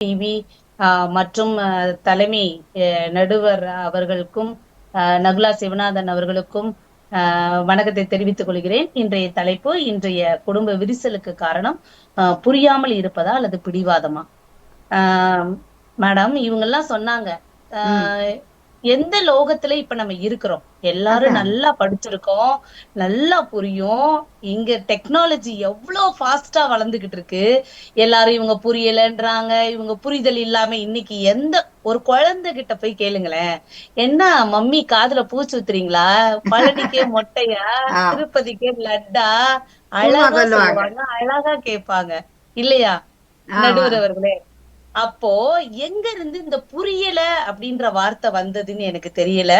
TV மற்றும் தலைமை நடுவர் அவர்களுக்கும் நகுலா சிவநாதன் அவர்களுக்கும் வணக்கத்தை தெரிவித்துக் கொள்கிறேன். இன்றைய தலைப்பு, இன்றைய குடும்ப விரிசலுக்கு காரணம் புரியாமல் இருப்பதா அல்லது பிடிவாதமா? மேடம், இவங்கெல்லாம் சொன்னாங்க, எந்த லோகத்துல இப்ப நம்ம இருக்கிறோம்? எல்லாரும் நல்லா படிச்சிருக்கோம், நல்லா புரியும். இங்க டெக்னாலஜி எவ்வளவு ஃபாஸ்டா வளர்ந்துகிட்டு இருக்கு. எல்லாரும் இவங்க புரியலன்றாங்க, இவங்க புரிதல் இல்லாம இன்னைக்கு ஒரு குழந்தை கிட்ட போய் கேளுங்களேன், என்ன மம்மி காதுல பூச்சி ஊத்துறீங்களா, பழனிக்கே மொட்டையா, திருப்பதிக்கே லட்டா, அழகா சொல்லுவாங்க, அழகா கேட்பாங்க இல்லையா நடுவர் அவர்களே? அப்போ எங்க இருந்து இந்த புரியல அப்படின்ற வார்த்தை வந்ததுன்னு எனக்கு தெரியல.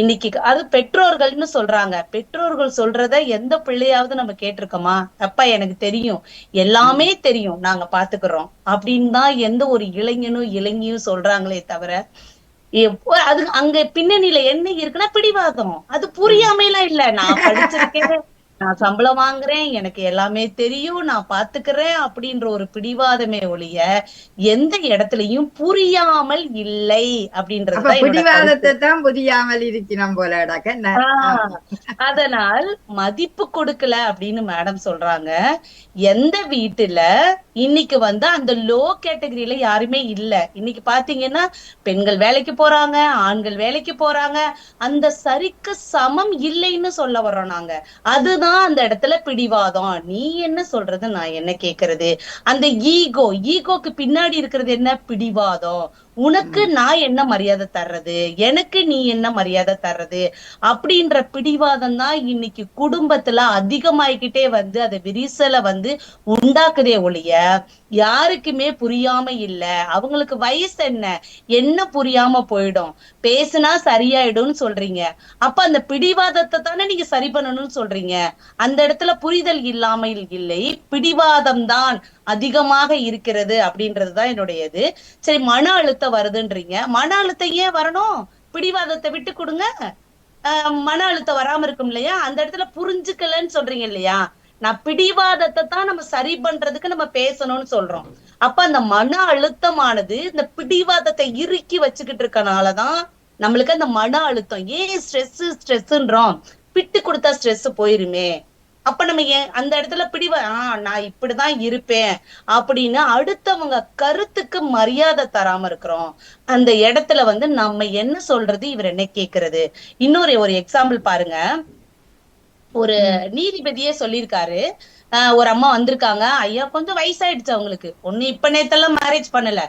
இன்னைக்கு அது பெற்றோர்கள்னு சொல்றாங்க. பெற்றோர்கள் சொல்றத எந்த பிள்ளையாவது நம்ம கேட்டிருக்கோமா? அப்பா எனக்கு தெரியும், எல்லாமே தெரியும், நாங்க பாத்துக்கிறோம் அப்படின்னு தான் எந்த ஒரு இளைஞனும் இளைஞியும் சொல்றாங்களே தவிர, அது அங்க பின்னணியில என்ன இருக்குன்னா பிடிவாதம். அது புரியாமைலாம் இல்ல. நான் படிச்சிருக்கேன், நான் சம்பளம் வாங்குறேன், எனக்கு எல்லாமே தெரியும், நான் பாத்துக்கிறேன் அப்படின்ற ஒரு பிடிவாதமே ஒழிய எந்த இடத்துலயும் புரியாமல் இல்லை அப்படின்றதுதான் பிடிவாதத்தை தான் புரியாமல் இருக்கிறோம் போல. அதனால் மதிப்பு கொடுக்கல அப்படின்னு மேடம் சொல்றாங்க. எந்த வீட்டுல இன்னைக்கு அந்த லோ கேட்டகரியில யாருமே இல்ல. இன்னைக்கு பாத்தீங்கன்னா பெண்கள் வேலைக்கு போறாங்க, ஆண்கள் வேலைக்கு போறாங்க, அந்த சரிக்கு சமம் இல்லைன்னு சொல்ல வர்றோம் நாங்க. அதுதான் அந்த இடத்துல பிடிவாதம். நீ என்ன சொல்றது, நான் என்ன கேக்குறது, அந்த ஈகோக்கு பின்னாடி இருக்கிறது என்ன? பிடிவாதம். உனக்கு நான் என்ன மரியாதை தர்றது, எனக்கு நீ என்ன மரியாதை தர்றது அப்படின்ற பிடிவாதம் தான் இன்னைக்கு குடும்பத்துல அதிகமாயிக்கிட்டே அதை விரிசலை உண்டாக்குதே ஒழிய யாருக்குமே புரியாம இல்ல. அவங்களுக்கு வயசு என்ன, என்ன புரியாம போயிடும், பேசுனா சரியாயிடும்னு சொல்றீங்க. அப்ப அந்த பிடிவாதத்தை தானே நீங்க சரி பண்ணணும்னு சொல்றீங்க. அந்த இடத்துல புரிதல் இல்லாமல் இல்லை, பிடிவாதம் தான் அதிகமாக இருக்கிறது அப்படின்றதுதான் என்னுடையது. சரி, மன அழுத்தம் வருதுன்றீங்க. மன அழுத்தம் ஏன் வரணும்? பிடிவாதத்தை விட்டு கொடுங்க, மன அழுத்தம் வராம இருக்கும் இல்லையா? அந்த இடத்துல புரிஞ்சுக்கலன்னு சொல்றீங்க இல்லையா? நான் பிடிவாதத்தை தான் நம்ம சரி பண்றதுக்கு நம்ம பேசணும்னு சொல்றோம். அப்ப அந்த மன அழுத்தமானது இந்த பிடிவாதத்தை இறுக்கி வச்சுக்கிட்டு இருக்கனாலதான் நம்மளுக்கு அந்த மன அழுத்தம். ஏன் ஸ்ட்ரெஸ்ன்றோம்? விட்டு கொடுத்தா ஸ்ட்ரெஸ் போயிருமே. அப்ப நம்ம ஏன் அந்த இடத்துல நான் இப்படிதான் இருப்பேன் அப்படின்னு அடுத்தவங்க கருத்துக்கு மரியாதை தராம இருக்கிறோம். அந்த இடத்துல நம்ம என்ன சொல்றது, இவர் என்ன கேக்குறது. இன்னொரு ஒரு எக்ஸாம்பிள் பாருங்க. ஒரு நீதிபதியே சொல்லியிருக்காரு. ஒரு அம்மா வந்திருக்காங்க, ஐயா கொஞ்சம் வயசாயிடுச்சு அவங்களுக்கு, ஒண்ணு இப்ப நேத்தெல்லாம் மேரேஜ் பண்ணல,